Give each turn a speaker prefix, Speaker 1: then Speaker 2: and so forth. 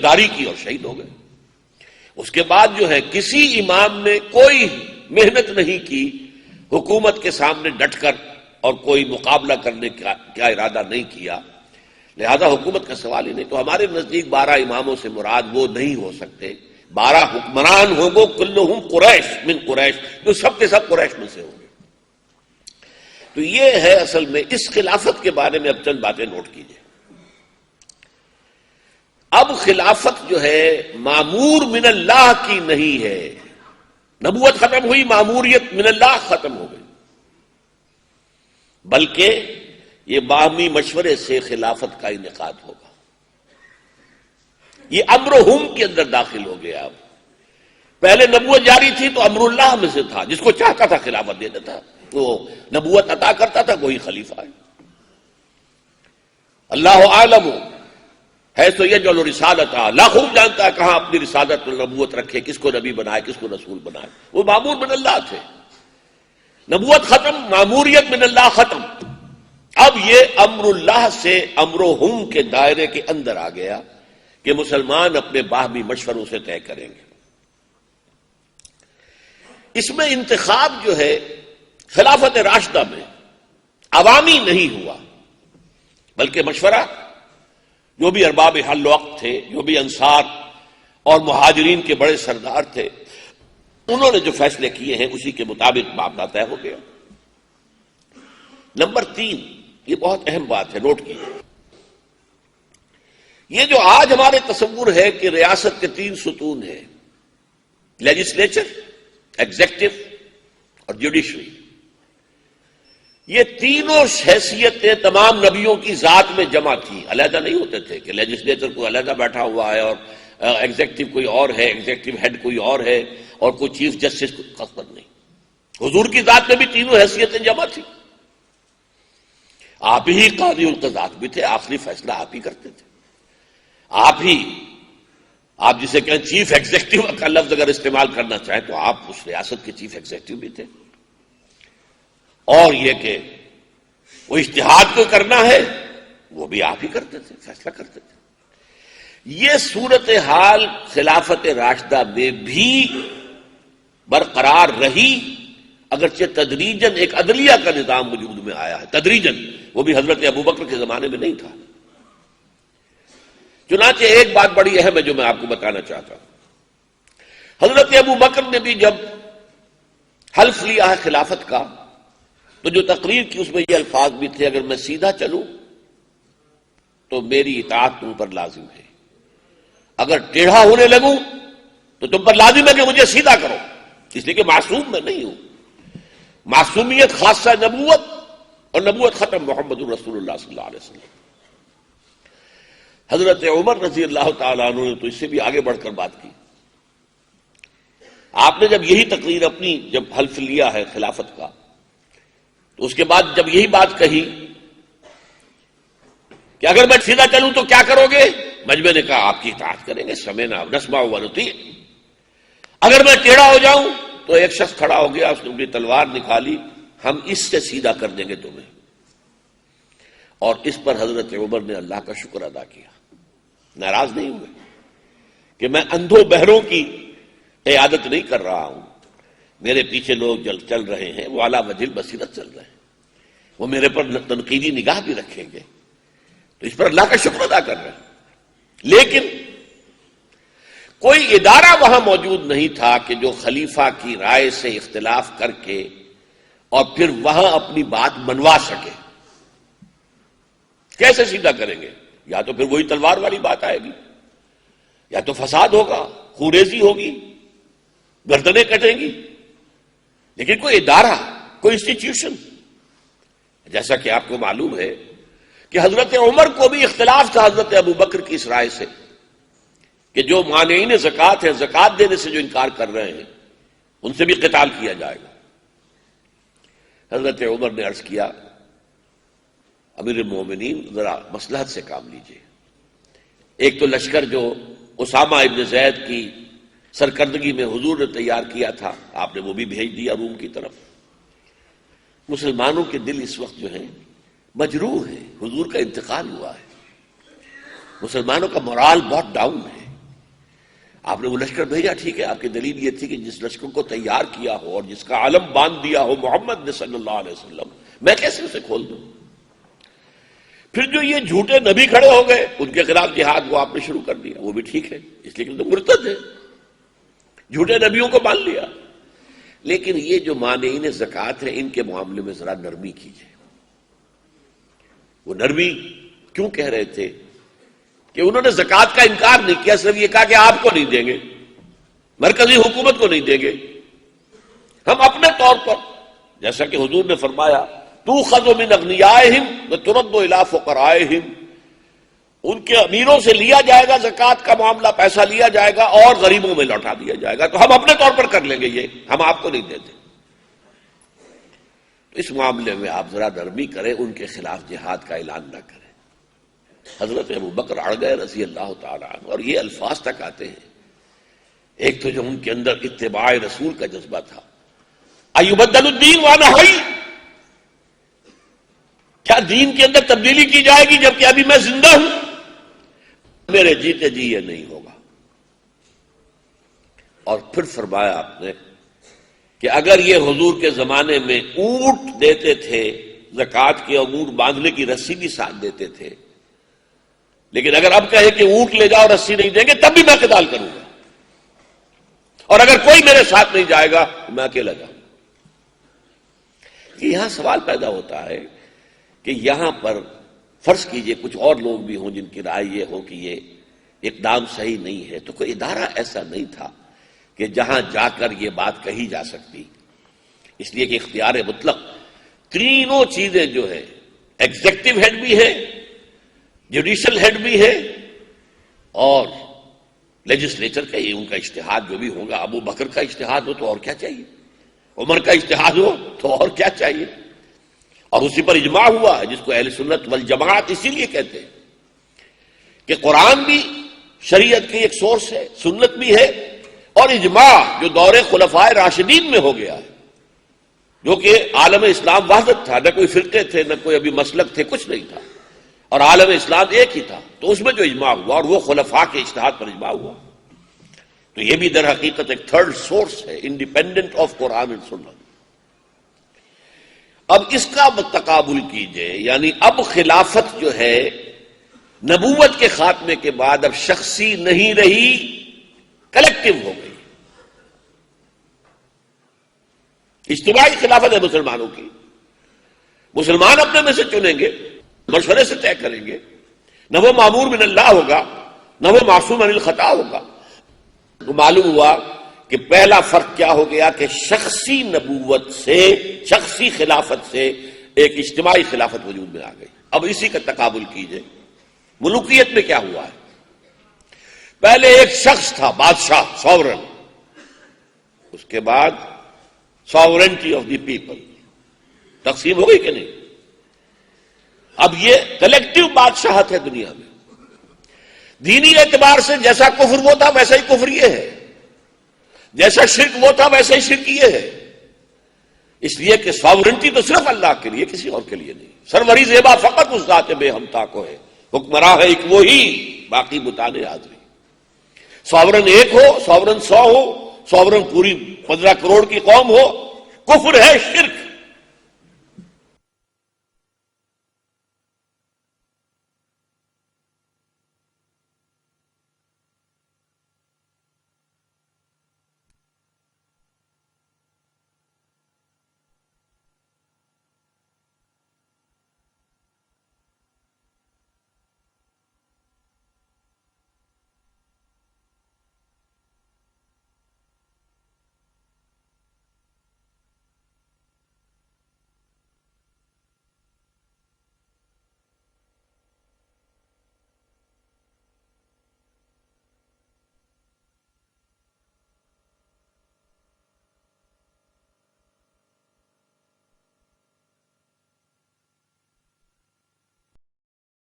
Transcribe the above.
Speaker 1: غداری کی اور شہید ہو گئے۔ اس کے بعد جو ہے کسی امام نے کوئی محنت نہیں کی حکومت کے سامنے ڈٹ کر اور کوئی مقابلہ کرنے کا ارادہ نہیں کیا، لہذا حکومت کا سوال ہی نہیں۔ تو ہمارے نزدیک 12 اماموں سے مراد وہ نہیں ہو سکتے، 12 حکمران ہوں گے کلہم قریش من قریش، جو سب کے سب قریش میں سے ہوں گے۔ تو یہ ہے اصل میں اس خلافت کے بارے میں اب چند باتیں نوٹ کیجئے۔ اب خلافت جو ہے معمور من اللہ کی نہیں ہے، نبوت ختم ہوئی، معموریت من اللہ ختم ہو گئی، بلکہ یہ باہمی مشورے سے خلافت کا انعقاد ہوگا۔ یہ امرہم کے اندر داخل ہو گیا۔ اب پہلے نبوت جاری تھی تو امر اللہ میں سے تھا، جس کو چاہتا تھا خلافت دے دیتا، وہ نبوت عطا کرتا تھا، وہی خلیفہ ہے۔ اللہ عالم حیث یجعل رسالتہ، اللہ خوب جانتا ہے کہاں اپنی رسالت اور نبوت رکھے، کس کو نبی بنائے، کس کو رسول بنائے۔ وہ معمور من اللہ تھے، نبوت ختم، معموریت من اللہ ختم۔ اب یہ امر اللہ سے امرہم کے دائرے کے اندر آ گیا کہ مسلمان اپنے باہمی مشوروں سے طے کریں گے۔ اس میں انتخاب جو ہے خلافت راشدہ میں عوامی نہیں ہوا، بلکہ مشورہ جو بھی ارباب حل وقت تھے، جو بھی انصار اور مہاجرین کے بڑے سردار تھے، انہوں نے جو فیصلے کیے ہیں اسی کے مطابق معاملہ طے ہو گیا۔ نمبر 3، یہ بہت اہم بات ہے، نوٹ کیجیے۔ یہ جو آج ہمارے تصور ہے کہ ریاست کے 3 ستون ہیں، لیجسلیچر، ایگزیکٹو اور جوڈیشری، یہ تینوں حیثیتیں تمام نبیوں کی ذات میں جمع تھی، علیحدہ نہیں ہوتے تھے کہ لیجسلیچر کوئی علیحدہ بیٹھا ہوا ہے اور ایگزیکٹو کوئی اور ہے، ایگزیکٹو ہیڈ کوئی اور ہے اور کوئی چیف جسٹس کوئی قصد نہیں۔ حضور کی ذات میں بھی تینوں حیثیتیں جمع تھی، آپ ہی قاضی القضات بھی تھے، آخری فیصلہ آپ ہی کرتے تھے، آپ جسے کہیں چیف ایگزیکٹو کا لفظ اگر استعمال کرنا چاہیں تو آپ اس ریاست کے چیف ایگزیکٹو بھی تھے، اور یہ کہ وہ اجتہاد کو کرنا ہے وہ بھی آپ ہی کرتے تھے، فیصلہ کرتے تھے۔ یہ صورتحال خلافت راشدہ میں بھی برقرار رہی، اگرچہ تدریجاً ایک عدلیہ کا نظام وجود میں آیا ہے، تدریجاً، وہ بھی حضرت ابوبکر کے زمانے میں نہیں تھا۔ چنانچہ ایک بات بڑی اہم ہے جو میں آپ کو بتانا چاہتا ہوں، حضرت ابوبکر نے بھی جب حلف لیا ہے خلافت کا تو جو تقریر کی اس میں یہ الفاظ بھی تھے، اگر میں سیدھا چلوں تو میری اطاعت تم پر لازم ہے، اگر ٹیڑھا ہونے لگوں تو تم پر لازم ہے کہ مجھے سیدھا کرو، اس لیے کہ معصوم میں نہیں ہوں۔ معصومیت خاصہ نبوت اور نبوت ختم محمد الرسول اللہ صلی اللہ علیہ وسلم۔ حضرت عمر رضی اللہ تعالیٰ عنہ نے تو اس سے بھی آگے بڑھ کر بات کی۔ آپ نے جب یہی تقریر اپنی جب حلف لیا ہے خلافت کا تو اس کے بعد جب یہی بات کہی کہ اگر میں سیدھا چلوں تو کیا کرو گے، مجمع نے کہا آپ کی اطاعت کریں گے، سمعنا ونسمع ونطیع۔ اگر میں ٹیڑھا ہو جاؤں تو ایک شخص کھڑا ہو گیا، اس نے اپنی تلوار نکالی، ہم اس سے سیدھا کر دیں گے تمہیں۔ اور اس پر حضرت عمر نے اللہ کا شکر ادا کیا، ناراض نہیں ہوئے کہ میں اندھوں بہروں کی قیادت نہیں کر رہا ہوں، میرے پیچھے لوگ چل رہے ہیں، وہ اعلیٰ وجہ بصیرت چل رہے ہیں، وہ میرے پر تنقیدی نگاہ بھی رکھیں گے، تو اس پر اللہ کا شکر ادا کر رہے ہیں۔ لیکن کوئی ادارہ وہاں موجود نہیں تھا کہ جو خلیفہ کی رائے سے اختلاف کر کے اور پھر وہاں اپنی بات منوا سکے۔ کیسے سیدھا کریں گے؟ یا تو پھر وہی تلوار والی بات آئے گی، یا تو فساد ہوگا، خوریزی ہوگی، گردنیں کٹیں گی، لیکن کوئی ادارہ، کوئی انسٹیٹیوشن، جیسا کہ آپ کو معلوم ہے کہ حضرت عمر کو بھی اختلاف تھا حضرت ابوبکر کی اس رائے سے کہ جو مانعین زکوٰۃ ہے، زکوٰۃ دینے سے جو انکار کر رہے ہیں ان سے بھی قتال کیا جائے گا۔ حضرت عمر نے عرض کیا امیر المومنین ذرا مصلحت سے کام لیجیے، ایک تو لشکر جو اسامہ ابن زید کی سرکردگی میں حضور نے تیار کیا تھا آپ نے وہ بھی بھیج دیا روم کی طرف۔ مسلمانوں کے دل اس وقت جو ہیں مجروح ہیں، حضور کا انتقال ہوا ہے، مسلمانوں کا مورال بہت ڈاؤن ہے، آپ نے وہ لشکر بھیجا، ٹھیک ہے، آپ کی دلیل یہ تھی کہ جس لشکر کو تیار کیا ہو اور جس کا علم باندھ دیا ہو محمد نے صلی اللہ علیہ وسلم، میں کیسے اسے کھول دوں؟ پھر جو یہ جھوٹے نبی کھڑے ہو گئے ان کے خلاف جہاد وہ آپ نے شروع کر دیا، وہ بھی ٹھیک ہے، اس لیے کہ تو مرتد ہے، جھوٹے نبیوں کو مان لیا۔ لیکن یہ جو مانعین زکوٰۃ ہیں ان کے معاملے میں ذرا نرمی کیجیے۔ وہ نرمی کیوں کہہ رہے تھے کہ انہوں نے زکوٰۃ کا انکار نہیں کیا، صرف یہ کہا کہ آپ کو نہیں دیں گے، مرکزی حکومت کو نہیں دیں گے، ہم اپنے طور پر، جیسا کہ حضور نے فرمایا تُؤْخَذُ مِنْ أَغْنِيَائِهِمْ وَتُرَدُّ إِلَىٰ فُقَرَائِهِمْ، ان کے امیروں سے لیا جائے گا زکوٰۃ کا معاملہ، پیسہ لیا جائے گا اور غریبوں میں لوٹا دیا جائے گا، تو ہم اپنے طور پر کر لیں گے، یہ ہم آپ کو نہیں دیتے۔ تو اس معاملے میں آپ ذرا نرمی کریں، ان کے خلاف جہاد کا اعلان نہ کریں۔ حضرت ابوبکر اڑ گئے رضی اللہ تعالیٰ عنہ، اور یہ الفاظ تک آتے ہیں، ایک تو جو ان کے اندر اتباع رسول کا جذبہ تھا، ایبدل الدین وانا حی، کیا دین کے اندر تبدیلی کی جائے گی جبکہ ابھی میں زندہ ہوں؟ میرے جیتے جی یہ نہیں ہوگا۔ اور پھر فرمایا آپ نے کہ اگر یہ حضور کے زمانے میں اونٹ دیتے تھے، زکوٰۃ کے اونٹ باندھنے کی رسی بھی ساتھ دیتے تھے، لیکن اگر اب کہے کہ اونٹ لے جاؤ رسی نہیں دیں گے تب بھی میں قتال کروں گا، اور اگر کوئی میرے ساتھ نہیں جائے گا تو میں اکیلا جاؤں گا۔ یہاں سوال پیدا ہوتا ہے کہ یہاں پر فرض کیجئے کچھ اور لوگ بھی ہوں جن کی رائے یہ ہو کہ یہ اقدام صحیح نہیں ہے، تو کوئی ادارہ ایسا نہیں تھا کہ جہاں جا کر یہ بات کہی جا سکتی، اس لیے کہ اختیار مطلق تینوں چیزیں جو ہے، ایگزیکٹو ہیڈ بھی ہے، جوڈیشل ہیڈ بھی ہے، اور لیجسلیچر کا یہ ان کا اجتہاد جو بھی ہوگا، ابو بکر کا اجتہاد ہو تو اور کیا چاہیے، عمر کا اجتہاد ہو تو اور کیا چاہیے، اور اسی پر اجماع ہوا ہے، جس کو اہل سنت والجماعت اسی لیے کہتے ہیں کہ قرآن بھی شریعت کی ایک سورس ہے، سنت بھی ہے، اور اجماع جو دور خلفائے راشدین میں ہو گیا ہے، جو کہ عالم اسلام وحدت تھا، نہ کوئی فرقے تھے، نہ کوئی ابھی مسلک تھے، کچھ نہیں تھا، اور عالم اسلام ایک ہی تھا، تو اس میں جو اجماع ہوا اور وہ خلفاء کے اجتہاد پر اجماع ہوا، تو یہ بھی در حقیقت ایک تھرڈ سورس ہے، انڈیپینڈنٹ آف قرآن اینڈ سنت۔ اب اس کا تقابل کیجئے، یعنی اب خلافت جو ہے نبوت کے خاتمے کے بعد اب شخصی نہیں رہی، کلیکٹو ہو گئی، اجتماعی خلافت ہے مسلمانوں کی، مسلمان اپنے میں سے چنیں گے، مشورے سے طے کریں گے، نہ وہ مامور من اللہ ہوگا نہ وہ معصوم عن الخطا ہوگا۔ تو معلوم ہوا کہ پہلا فرق کیا ہو گیا کہ شخصی نبوت سے، شخصی خلافت سے ایک اجتماعی خلافت وجود میں آ گئی۔ اب اسی کا تقابل کیجئے، ملوکیت میں کیا ہوا ہے؟ پہلے ایک شخص تھا، بادشاہ، ساورن، اس کے بعد ساورنٹی آف دی پیپل، تقسیم ہو گئی کہ نہیں؟ اب یہ کلیکٹو بادشاہت ہے دنیا میں۔ دینی اعتبار سے جیسا کفر وہ تھا ویسا ہی کفر یہ ہے، جیسا شرک وہ تھا ویسا ہی شرک یہ ہے، اس لیے کہ ساورنٹی تو صرف اللہ کے لیے، کسی اور کے لیے نہیں۔ سروری زیبا فقط اس ذات بے ہمتا کو ہے، حکمراں ہے ایک وہی، باقی بتانے حاضری۔ ساورن ایک ہو، ساورن 100 ہو، ساورن پوری 15 کروڑ کی قوم ہو، کفر ہے، شرک